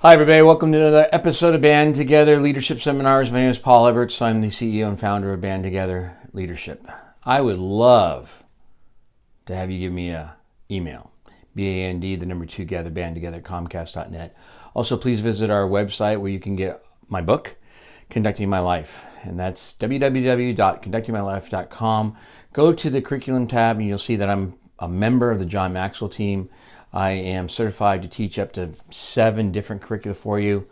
Hi, everybody. Welcome to another episode of Band Together Leadership Seminars. My name is Paul Everts. I'm the CEO and founder of Band Together Leadership. I would love to have you give me an email. BAND, the number 2, gather, band together, comcast.net. Also, please visit our website where you can get my book, Conducting My Life. And that's www.conductingmylife.com. Go to the curriculum tab and you'll see that I'm a member of the John Maxwell team. I am certified to teach up to 7 different curricula for you.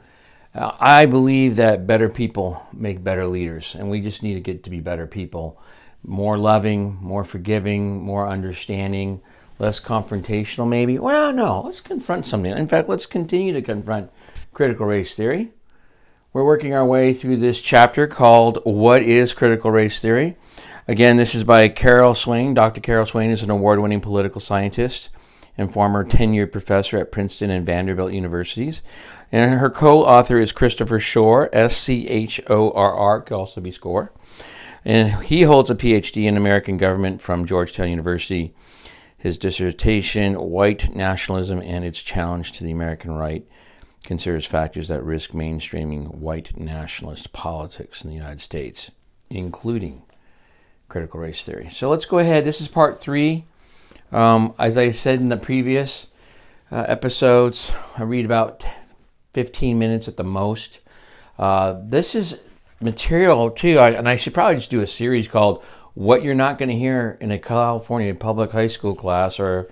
I believe that better people make better leaders, and we just need to get to be better people. More loving, more forgiving, more understanding, less confrontational maybe. Well, no, let's confront something. In fact, let's continue to confront critical race theory. We're working our way through this chapter called What is Critical Race Theory? Again, this is by Carol Swain. Dr. Carol Swain is an award-winning political scientist and former tenured professor at Princeton and Vanderbilt universities. And her co-author is Christopher Schorr, Schorr, could also be Score. And he holds a PhD in American government from Georgetown University. His dissertation, White Nationalism and Its Challenge to the American Right, considers factors that risk mainstreaming white nationalist politics in the United States, including critical race theory. So let's go ahead. This is part 3. As I said in the previous episodes, I read about 15 minutes at the most. This is material too, and I should probably just do a series called What You're Not Going to Hear in a California Public High School Class or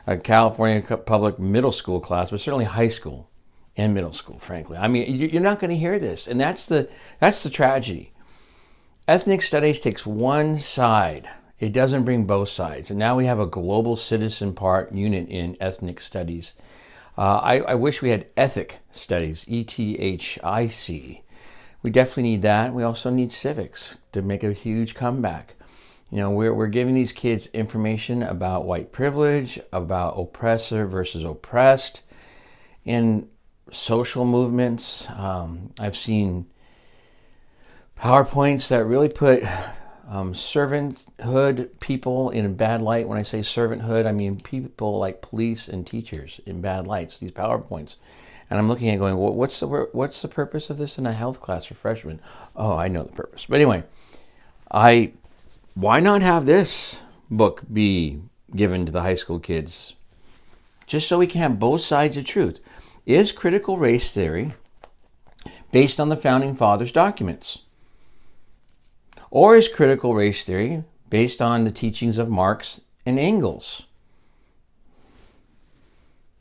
a California Public Middle School Class, but certainly high school and middle school, frankly. I mean, you're not going to hear this, and that's the tragedy. Ethnic studies takes one side. It doesn't bring both sides. And now we have a global citizen unit in ethnic studies. I wish we had ethic studies, ETHIC. We definitely need that. We also need civics to make a huge comeback. You know, we're giving these kids information about white privilege, about oppressor versus oppressed, in social movements. I've seen PowerPoints that really put servanthood people in a bad light. When I say servanthood, I mean people like police and teachers in bad lights, these PowerPoints. And I'm looking at going, well, what's the purpose of this in a health class for freshmen? Oh, I know the purpose. But anyway, why not have this book be given to the high school kids? Just so we can have both sides of truth. Is critical race theory based on the Founding Fathers' documents? Or is critical race theory based on the teachings of Marx and Engels?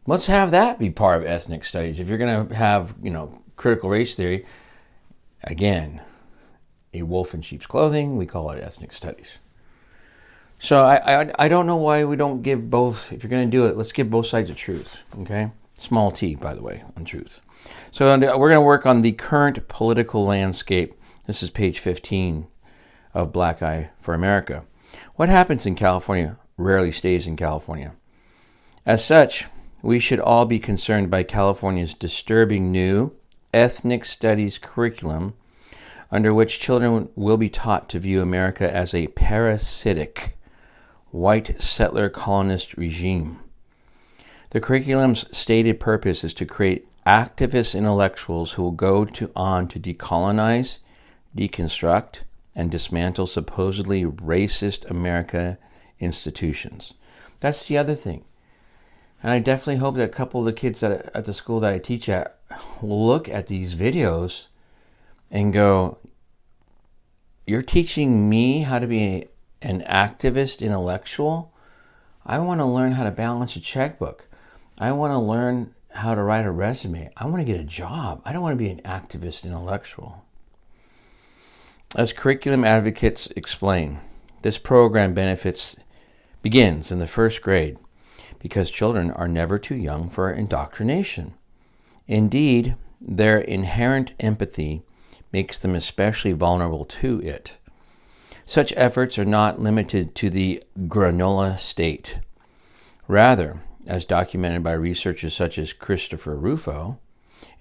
Let's have that be part of ethnic studies. If you're going to have, critical race theory, again, a wolf in sheep's clothing, we call it ethnic studies. So I don't know why we don't give both. If you're going to do it, let's give both sides of truth, okay? Small t, by the way, on truth. So we're going to work on the current political landscape. This is page 15. Of Black Eye for America. What happens in California rarely stays in California. As such, we should all be concerned by California's disturbing new ethnic studies curriculum under which children will be taught to view America as a parasitic white settler colonist regime. The curriculum's stated purpose is to create activist intellectuals who will go on to decolonize, deconstruct, and dismantle supposedly racist America institutions. That's the other thing. And I definitely hope that a couple of the kids at the school that I teach at will look at these videos and go, you're teaching me how to be an activist intellectual? I want to learn how to balance a checkbook. I want to learn how to write a resume. I want to get a job. I don't want to be an activist intellectual. As curriculum advocates explain, this program begins in the first grade because children are never too young for indoctrination. Indeed, their inherent empathy makes them especially vulnerable to it. Such efforts are not limited to the granola state. Rather, as documented by researchers such as Christopher Rufo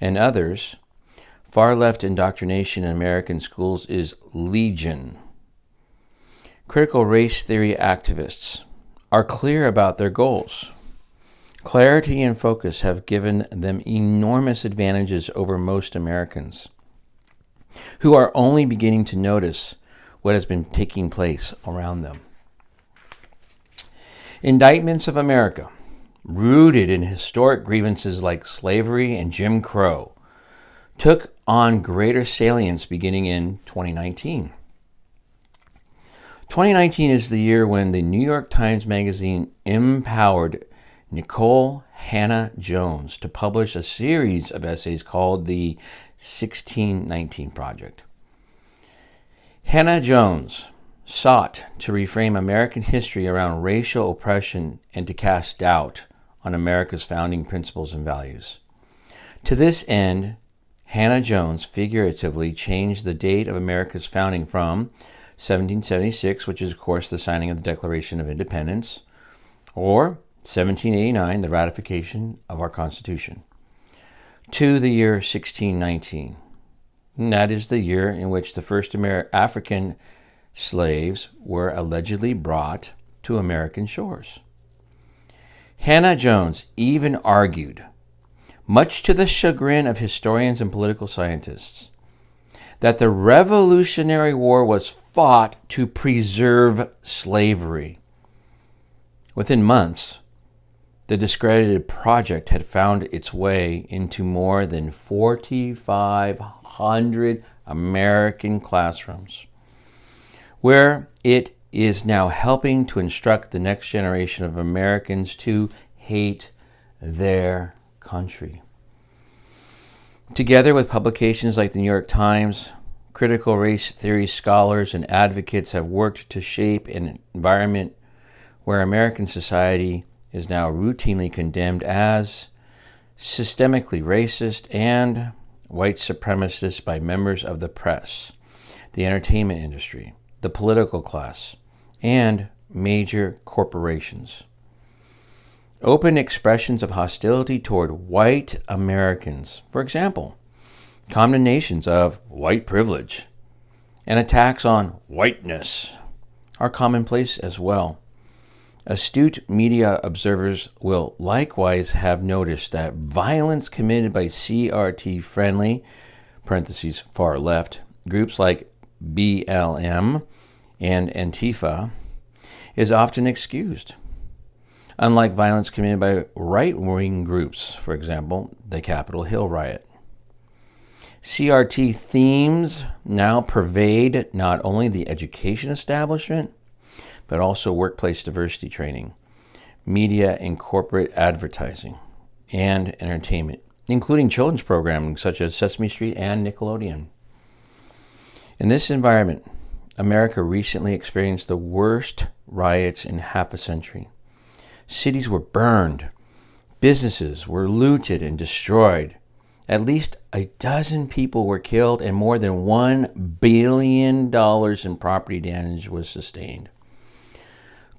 and others, far-left indoctrination in American schools is legion. Critical race theory activists are clear about their goals. Clarity and focus have given them enormous advantages over most Americans, who are only beginning to notice what has been taking place around them. Indictments of America, rooted in historic grievances like slavery and Jim Crow, took on greater salience beginning in 2019. 2019 is the year when the New York Times Magazine empowered Nicole Hannah Jones to publish a series of essays called the 1619 Project. Hannah Jones sought to reframe American history around racial oppression and to cast doubt on America's founding principles and values. To this end, Hannah Jones figuratively changed the date of America's founding from 1776, which is, of course, the signing of the Declaration of Independence, or 1789, the ratification of our Constitution, to the year 1619. And that is the year in which the first African slaves were allegedly brought to American shores. Hannah Jones even argued, much to the chagrin of historians and political scientists, that the Revolutionary War was fought to preserve slavery. Within months, the discredited project had found its way into more than 4,500 American classrooms, where it is now helping to instruct the next generation of Americans to hate their country. Together with publications like the New York Times, critical race theory scholars and advocates have worked to shape an environment where American society is now routinely condemned as systemically racist and white supremacist by members of the press, the entertainment industry, the political class, and major corporations. Open expressions of hostility toward white Americans, for example, condemnations of white privilege and attacks on whiteness, are commonplace as well. Astute media observers will likewise have noticed that violence committed by CRT-friendly, parentheses far left, groups like BLM and Antifa is often excused, unlike violence committed by right-wing groups, for example, the Capitol Hill riot. CRT themes now pervade not only the education establishment, but also workplace diversity training, media and corporate advertising, and entertainment, including children's programming such as Sesame Street and Nickelodeon. In this environment, America recently experienced the worst riots in half a century. Cities were burned, businesses were looted and destroyed. At least a dozen people were killed and more than $1 billion in property damage was sustained.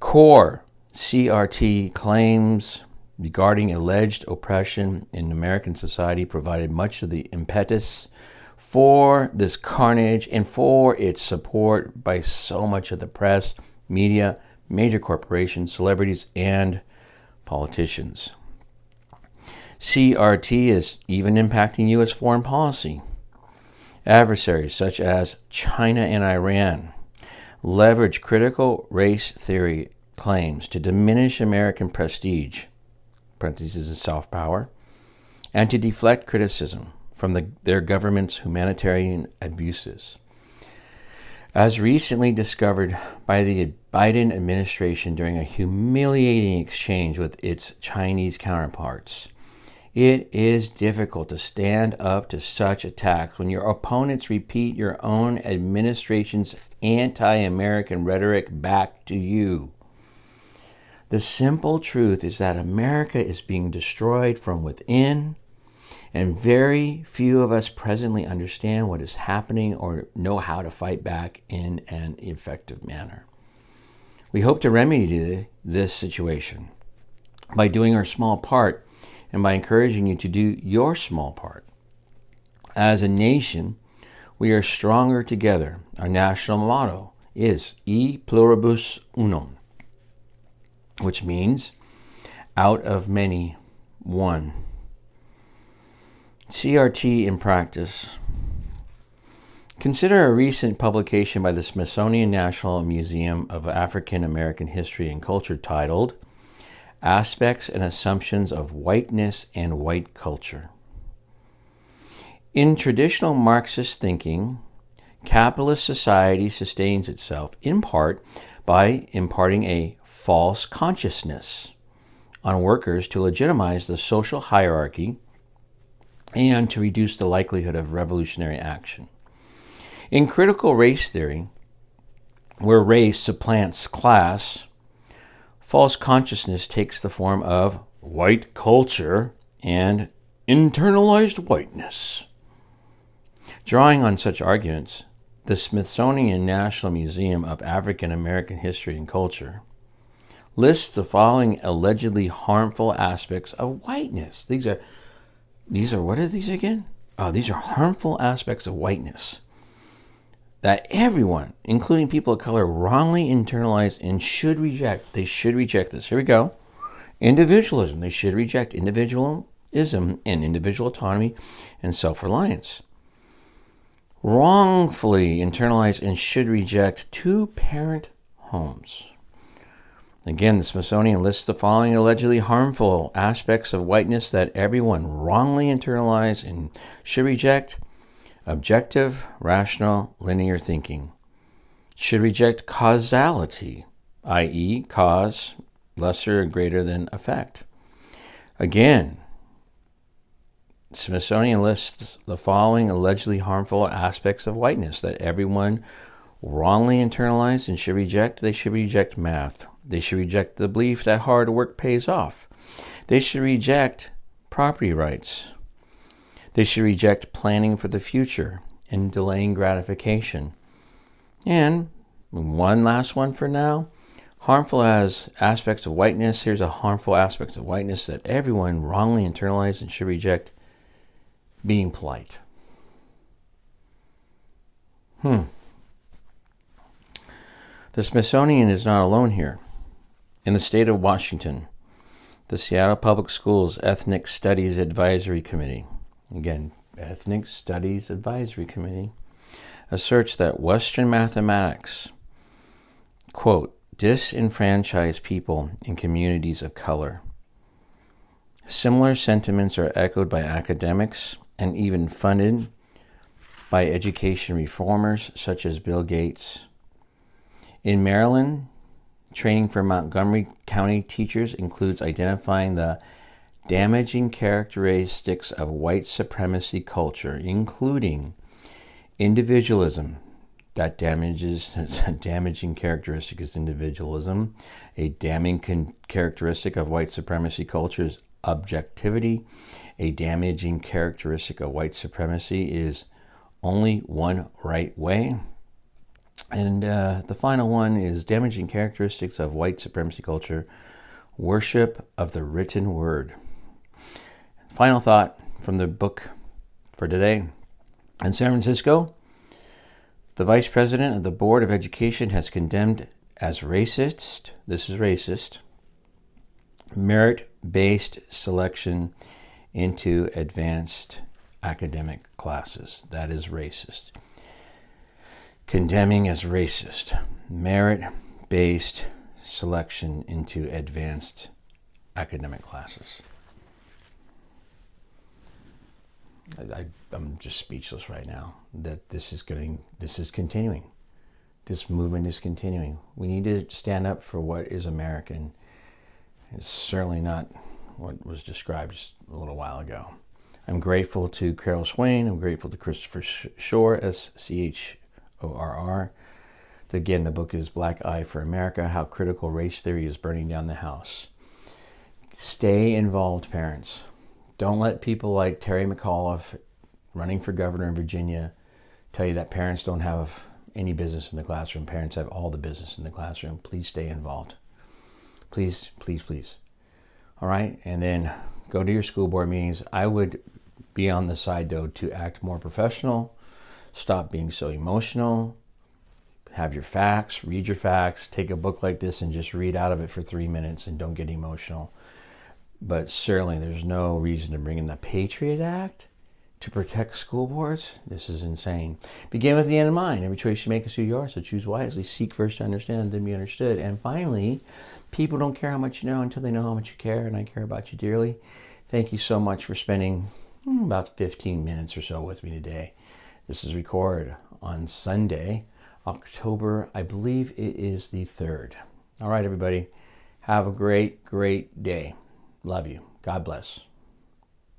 Core CRT claims regarding alleged oppression in American society provided much of the impetus for this carnage and for its support by so much of the press, media, major corporations, celebrities, and politicians. CRT is even impacting U.S. foreign policy. Adversaries such as China and Iran leverage critical race theory claims to diminish American prestige, parentheses and soft power, and to deflect criticism from their government's humanitarian abuses. As recently discovered by the Biden administration during a humiliating exchange with its Chinese counterparts, it is difficult to stand up to such attacks when your opponents repeat your own administration's anti-American rhetoric back to you. The simple truth is that America is being destroyed from within, and very few of us presently understand what is happening or know how to fight back in an effective manner. We hope to remedy this situation by doing our small part and by encouraging you to do your small part. As a nation, we are stronger together. Our national motto is E pluribus unum, which means Out of many, one. CRT in practice. Consider a recent publication by the Smithsonian National Museum of African American History and Culture titled Aspects and Assumptions of Whiteness and White Culture. In traditional Marxist thinking, capitalist society sustains itself in part by imparting a false consciousness on workers to legitimize the social hierarchy and to reduce the likelihood of revolutionary action. In critical race theory, where race supplants class, false consciousness takes the form of white culture and internalized whiteness. Drawing on such arguments, the Smithsonian National Museum of African American History and Culture lists the following allegedly harmful aspects of whiteness. These are what are these again? Oh, these are harmful aspects of whiteness that everyone, including people of color, wrongly internalize and should reject. They should reject this. Here we go. Individualism. They should reject individualism and individual autonomy and self-reliance. Wrongfully internalize and should reject two-parent homes. Again, the Smithsonian lists the following allegedly harmful aspects of whiteness that everyone wrongly internalize and should reject. Objective, rational, linear thinking. Should reject causality, i.e., cause lesser or greater than effect. Again, Smithsonian lists the following allegedly harmful aspects of whiteness that everyone wrongly internalize and should reject. They should reject math. They should reject the belief that hard work pays off. They should reject property rights. They should reject planning for the future and delaying gratification. And one last one for now. Harmful as aspects of whiteness. Here's a harmful aspect of whiteness that everyone wrongly internalize and should reject. Being polite. The Smithsonian is not alone here. In the state of Washington, the Seattle Public Schools Ethnic Studies Advisory Committee, again, Ethnic Studies Advisory Committee, asserts that Western mathematics, quote, disenfranchise people in communities of color. Similar sentiments are echoed by academics and even funded by education reformers such as Bill Gates. In Maryland, training for Montgomery County teachers includes identifying the damaging characteristics of white supremacy culture, including individualism. That damaging characteristic is individualism. A damning characteristic of white supremacy culture is objectivity. A damaging characteristic of white supremacy is only one right way. And the final one is damaging characteristics of white supremacy culture, worship of the written word. Final thought from the book for today. In San Francisco, the vice president of the Board of Education has condemned as racist, this is racist, merit-based selection into advanced academic classes. That is racist. Condemning as racist, merit-based selection into advanced academic classes. I'm just speechless right now that this is continuing. This movement is continuing. We need to stand up for what is American. It's certainly not what was described just a little while ago. I'm grateful to Carol Swain. I'm grateful to Christopher Schorr, Schorr. Again, the book is Black Eye for America, How Critical Race Theory is Burning Down the House. Stay involved, parents. Don't let people like Terry McAuliffe, running for governor in Virginia, tell you that parents don't have any business in the classroom. Parents have all the business in the classroom. Please stay involved. Please, please, please. All right? And then go to your school board meetings. I would be on the side, though, to act more professional. Stop being so emotional. Have your facts. Read your facts. Take a book like this and just read out of it for 3 minutes and don't get emotional. But certainly there's no reason to bring in the Patriot Act to protect school boards. This is insane. Begin with the end in mind. Every choice you make is who you are, so choose wisely. Seek first to understand, then be understood. And finally, people don't care how much you know until they know how much you care, and I care about you dearly. Thank you so much for spending about 15 minutes or so with me today. This is recorded on Sunday, October, I believe it is the 3rd. All right, everybody. Have a great, great day. Love you. God bless.